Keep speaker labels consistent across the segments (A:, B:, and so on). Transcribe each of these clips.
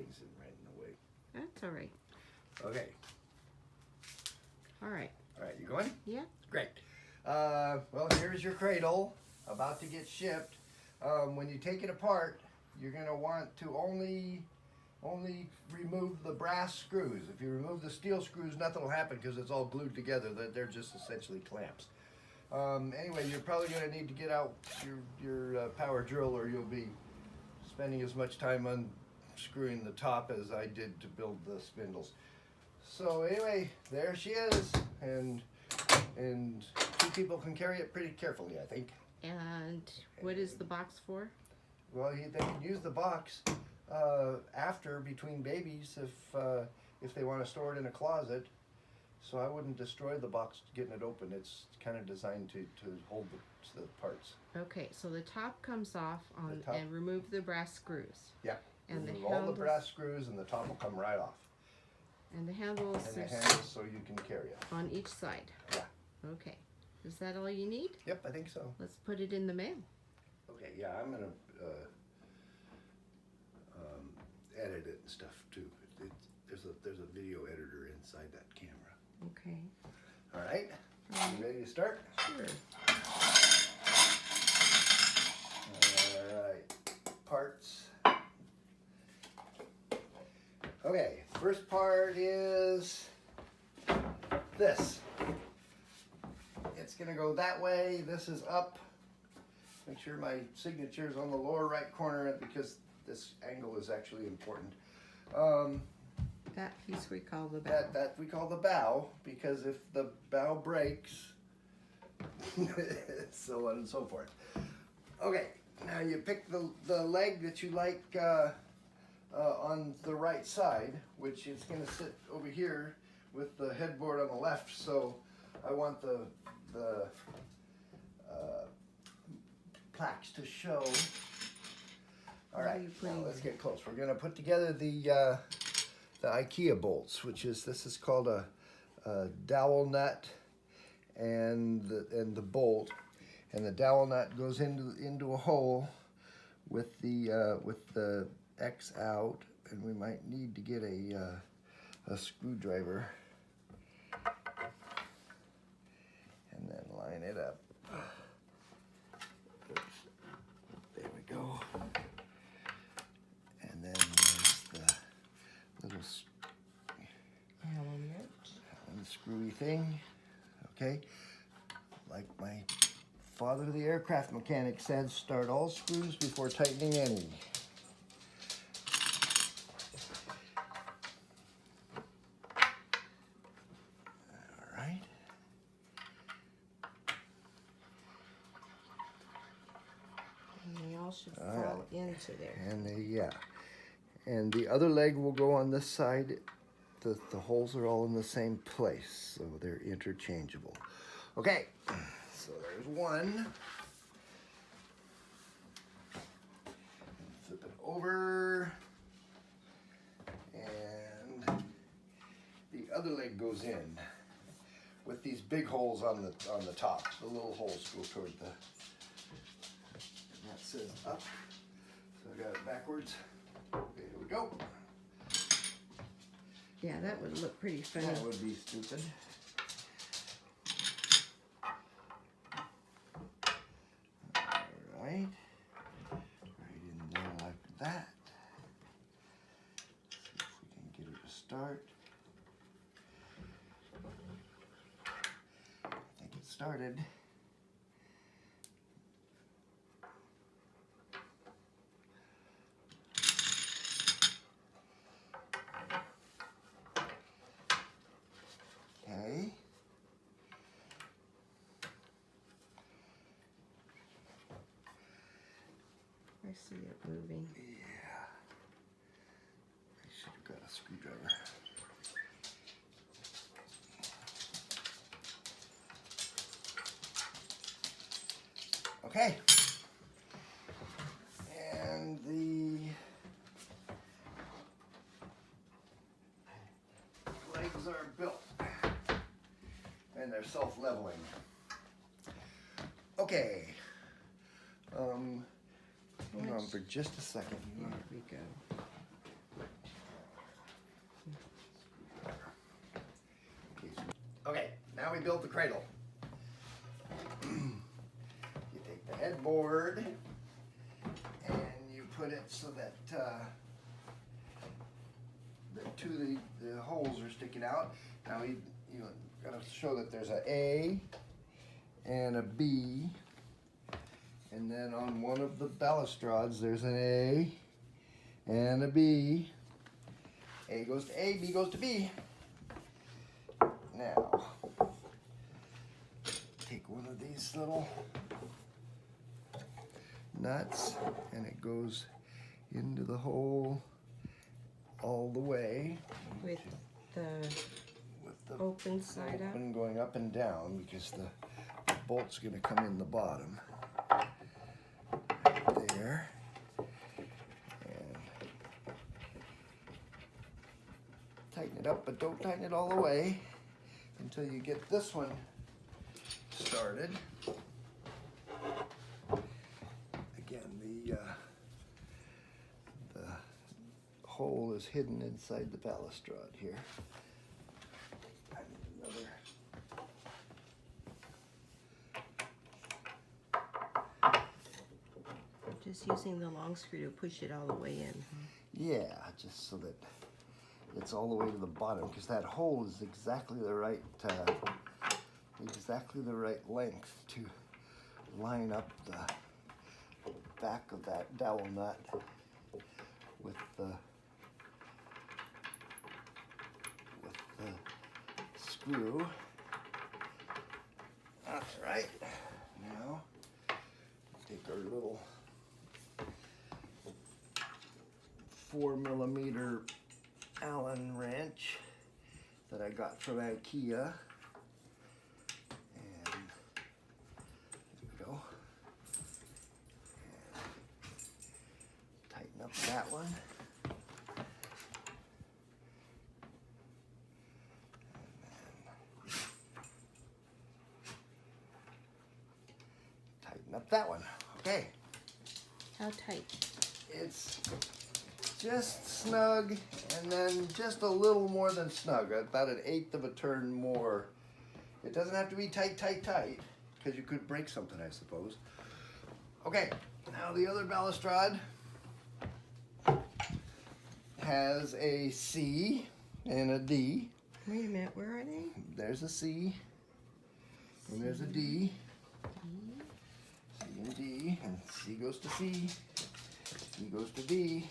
A: things right in the way.
B: That's all right.
A: Okay.
B: All right.
A: All right, you going?
B: Yeah.
A: Great. Well, here's your cradle about to get shipped. When you take it apart, you're going to want to only remove the brass screws. If you remove the steel screws, nothing will happen because it's all glued together. They're just essentially clamps. Anyway, you're probably going to need to get out your power drill, or you'll be spending as much time unscrewing the top as I did to build the spindles. So anyway, there she is, and two people can carry it pretty carefully, I think.
B: And what is the box for?
A: Well, they can use the box after, between babies, if they want to store it in a closet. So I wouldn't destroy the box getting it open. It's kind of designed to hold the parts.
B: Okay, so the top comes off
A: top.
B: and remove the brass screws.
A: Yeah.
B: And
A: remove
B: the
A: all
B: handles,
A: the brass screws, and the top will come right off.
B: And the handles.
A: And the handles so you can carry it.
B: On each side.
A: Yeah.
B: Okay. Is that all you need?
A: Yep, I think so.
B: Let's put it in the mail.
A: Okay, yeah, I'm gonna edit it and stuff too. There's a video editor inside that camera.
B: Okay.
A: All right, you ready to start?
B: Sure.
A: All right, parts. Okay, first part is this. It's gonna go that way. This is up. Make sure my signature is on the lower right corner because this angle is actually important.
B: That piece we call the bow.
A: That we call the bow, because if the bow breaks, so on and so forth. Okay, now you pick the leg that you like on the right side, which is going to sit over here with the headboard on the left. So I want the plaques to show. All right, now let's get close. We're going to put together the IKEA bolts, this is called a dowel nut, and the bolt, and the dowel nut goes into a hole with the X out, and we might need to get a screwdriver and then line it up. Oops. There we go. And then there's the little screwy thing. Okay, like my father, the aircraft mechanic, said, start all screws before tightening any. All right.
B: And they all should fall into there.
A: And and the other leg will go on this side. The holes are all in the same place, so they're interchangeable. Okay, so there's one. Flip it over, and the other leg goes in with these big holes on the top. The little holes go toward and that says up. So I got it backwards. Okay, here we go.
B: Yeah, that would look pretty funny.
A: That would be stupid. All right. Right in there like that. See if we can get her to start. I think it started. Okay.
B: I see it moving.
A: Yeah. I should have got a screwdriver. Okay. And the legs are built. And they're self-leveling. Okay. Hold on for just a second.
B: There we go.
A: now we build the cradle. You take the headboard and you put it so that the two of the holes are sticking out. Now you gotta show that there's a A and a B, and then on one of the balustrades there's an A and a B. A goes to A, B goes to B. Now, take one of these little nuts and it goes into the hole all the way.
B: With the open side up?
A: Open going up and down because the bolt's going to come in the bottom. Right there. And tighten it up, but don't tighten it all the way until you get this one started. Again, the hole is hidden inside the balustrade here. I need another.
B: Just using the long screw to push it all the way in.
A: Yeah, just so that it's all the way to the bottom, because that hole is exactly the right length to line up the back of that dowel nut with the screw. That's right. Now take our little 4mm Allen wrench that I got from IKEA. And there we go. And tighten up that one. Tighten up that one. Okay.
B: How tight?
A: It's just snug, and then just a little more than snug, about 1/8 of a turn more. It doesn't have to be tight, tight, tight, because you could break something, I suppose. Okay, now the other balustrade has a C and a D.
B: Wait a minute, where are they?
A: There's a C, and there's a D. C and D, and C goes to C, D goes to D.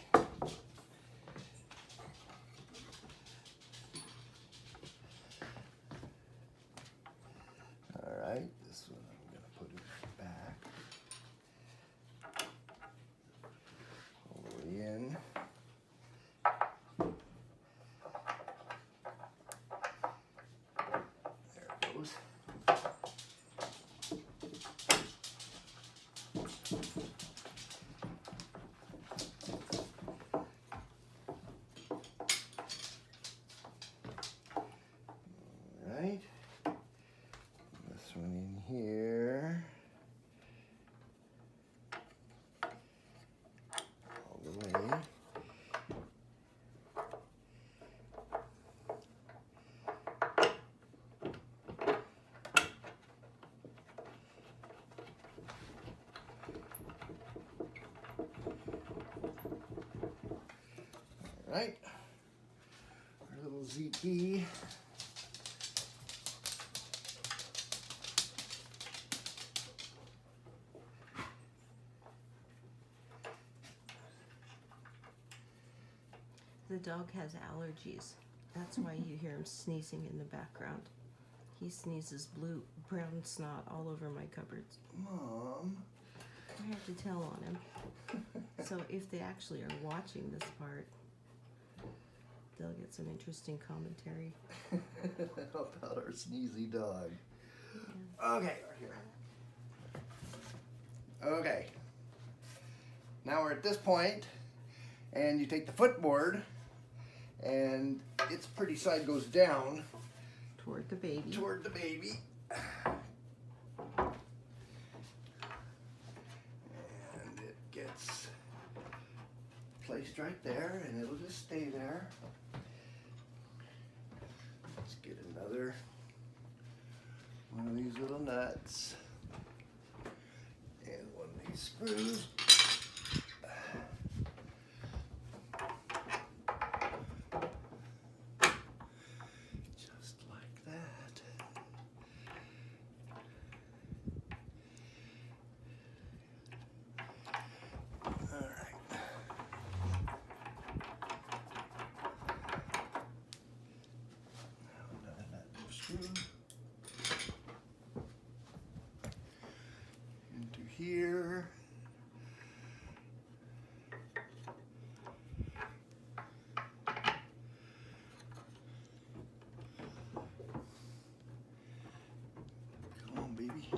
A: All right, this one I'm going to put it back, all the way in. There it goes. Right, this one in here, all the way. All right, our little Z key.
B: The dog has allergies. That's why you hear him sneezing in the background. He sneezes brown snot all over my cupboards.
A: Mom.
B: I have to tell on him. So if they actually are watching this part, they'll get some interesting commentary.
A: About our sneezy dog. Yeah. Okay, here. Okay. Now we're at this point, and you take the footboard, and its pretty side goes down
B: Toward the baby.
A: Toward the baby. And it gets placed right there, and it'll just stay there. Let's get another one of these little nuts and one of these screws. Just like that. All right. Now another nut screw into here. Come on, baby. I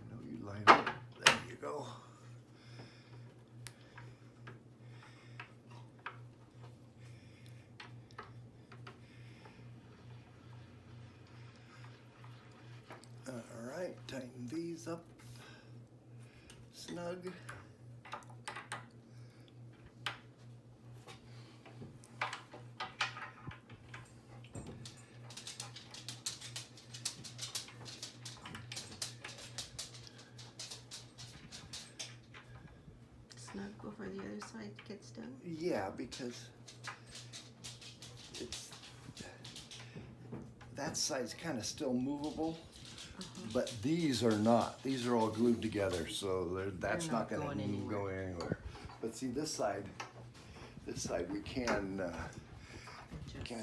A: know you line up. There you go. All right, tighten these up snug.
B: Snug before the other side gets done.
A: Yeah, because it's that side's kind of still movable, but these are not. These are all glued together, so that's
B: They're
A: not
B: not
A: going to
B: going
A: go anywhere. But see, this side we can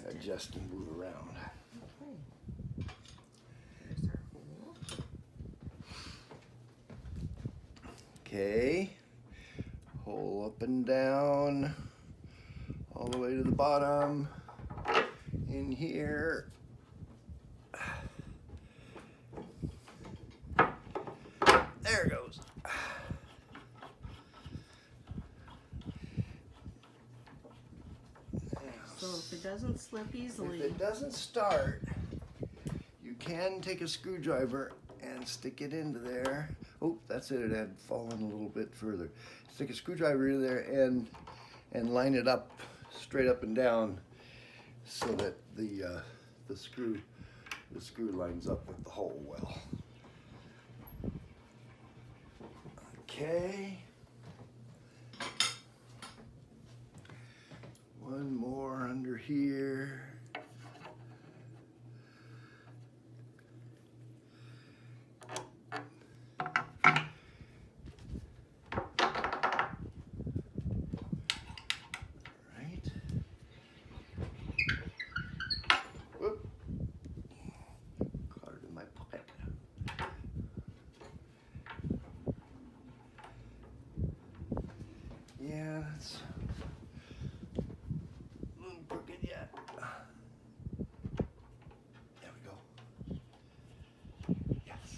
A: adjust and move around.
B: Okay. There's our hole.
A: Okay, hole up and down, all the way to the bottom, in here. There it goes.
B: So if it doesn't slip easily,
A: If it doesn't start, you can take a screwdriver and stick it into there. Oh, that's it. It had fallen a little bit further. Stick a screwdriver in there and line it up straight up and down so that the screw lines up with the hole well. Okay. One more under here. Right. Whoop. Caught it in my pocket. Yeah, that's a little crooked yet. There we go. Yes.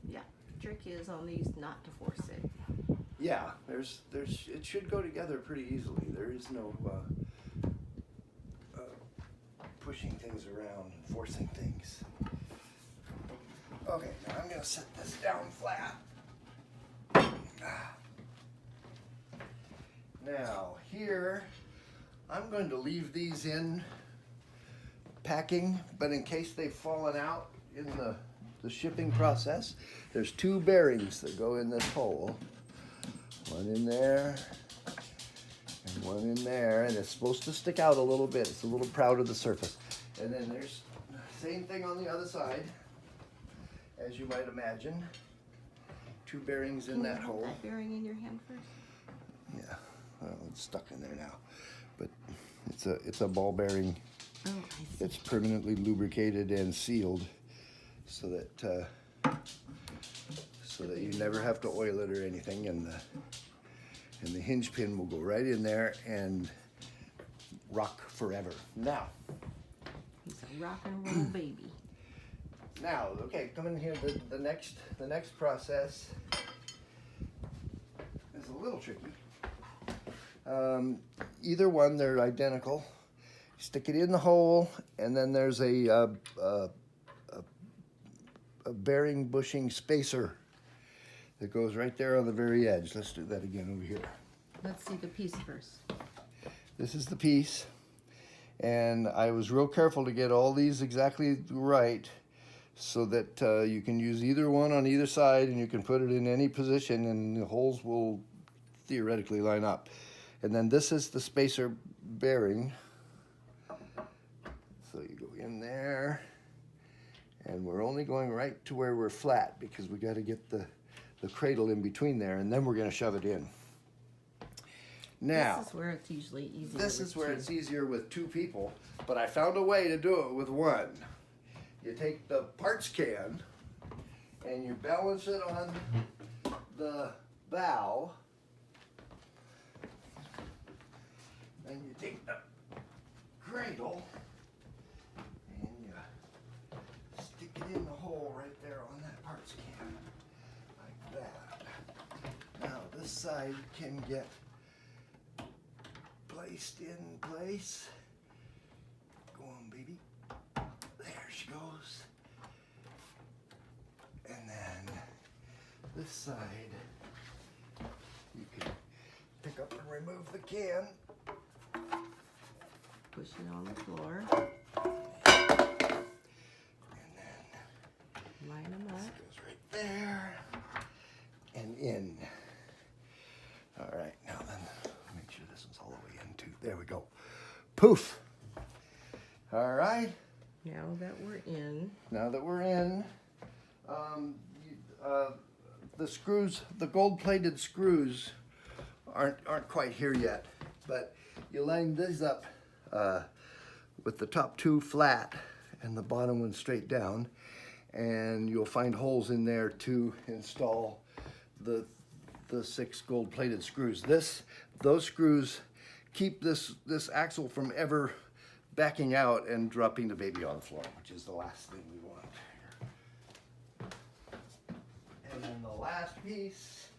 B: yeah. Trick is on these not to force it.
A: Yeah, it should go together pretty easily. There is no pushing things around and forcing things. Okay, now I'm gonna set this down flat. Now here, I'm going to leave these in packing, but in case they've fallen out in the shipping process, there's 2 bearings that go in this hole. One in there and one in there, and it's supposed to stick out a little bit. It's a little proud of the surface. And then there's the same thing on the other side, as you might imagine. 2 bearings in that hole.
B: That bearing in your hand first.
A: Yeah, well, it's stuck in there now, but it's a ball bearing.
B: Oh, I see.
A: It's permanently lubricated and sealed, so that you never have to oil it or anything, and the hinge pin will go right in there and rock forever. Now,
B: He's a rock and roll baby.
A: now, okay, come in here. The next process is a little tricky. Either one, they're identical. Stick it in the hole, and then there's a bearing bushing spacer that goes right there on the very edge. Let's do that again over here.
B: Let's see the piece first.
A: This is the piece. And I was real careful to get all these exactly right so that you can use either one on either side, and you can put it in any position and the holes will theoretically line up. And then this is the spacer bearing. So you go in there, and we're only going right to where we're flat because we got to get the cradle in between there, and then we're going to shove it in. Now,
B: this is where it's usually easier.
A: this
B: with
A: is where
B: two.
A: it's easier with two people, but I found a way to do it with one. You take the parts can and you balance it on the bow, and you take the cradle and you stick it in the hole right there on that parts can, like that. Now this side can get placed in place. Go on, baby. There she goes. And then this side, you can pick up and remove the can.
B: Push it on the floor.
A: And then
B: Line them
A: this
B: up.
A: goes right there and in. All right, now then, make sure this one's all the way in too. There we go. Poof. All right.
B: Now that we're in,
A: Now that we're in, the screws, the gold-plated screws, aren't quite here yet. But you line these up with the top two flat and the bottom one straight down, and you'll find holes in there to install the 6 gold-plated screws. Those screws keep this axle from ever backing out and dropping the baby on the floor, which is the last thing we want. And then the last piece,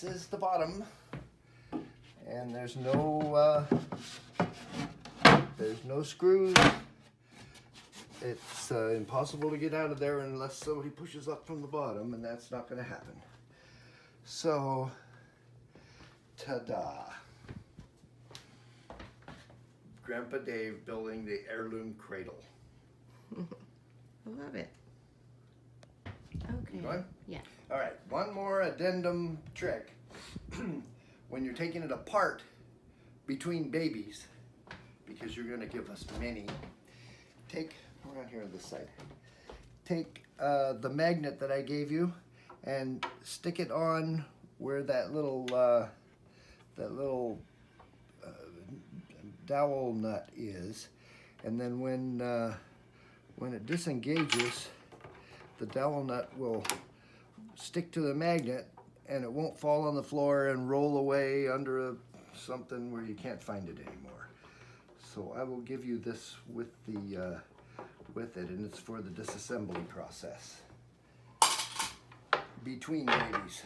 A: is the bottom, and there's no screws. It's impossible to get out of there unless somebody pushes up from the bottom, and that's not going to happen. So, ta-da. Grandpa Dave building the heirloom cradle.
B: I love it. Okay.
A: Going?
B: Yeah.
A: All right, one more addendum trick. When you're taking it apart between babies, because you're going to give us many, take, around here on this side, take the magnet that I gave you and stick it on where that little dowel nut is, and then when it disengages, the dowel nut will stick to the magnet and it won't fall on the floor and roll away under something where you can't find it anymore. So I will give you this with it, and it's for the disassembly process between babies.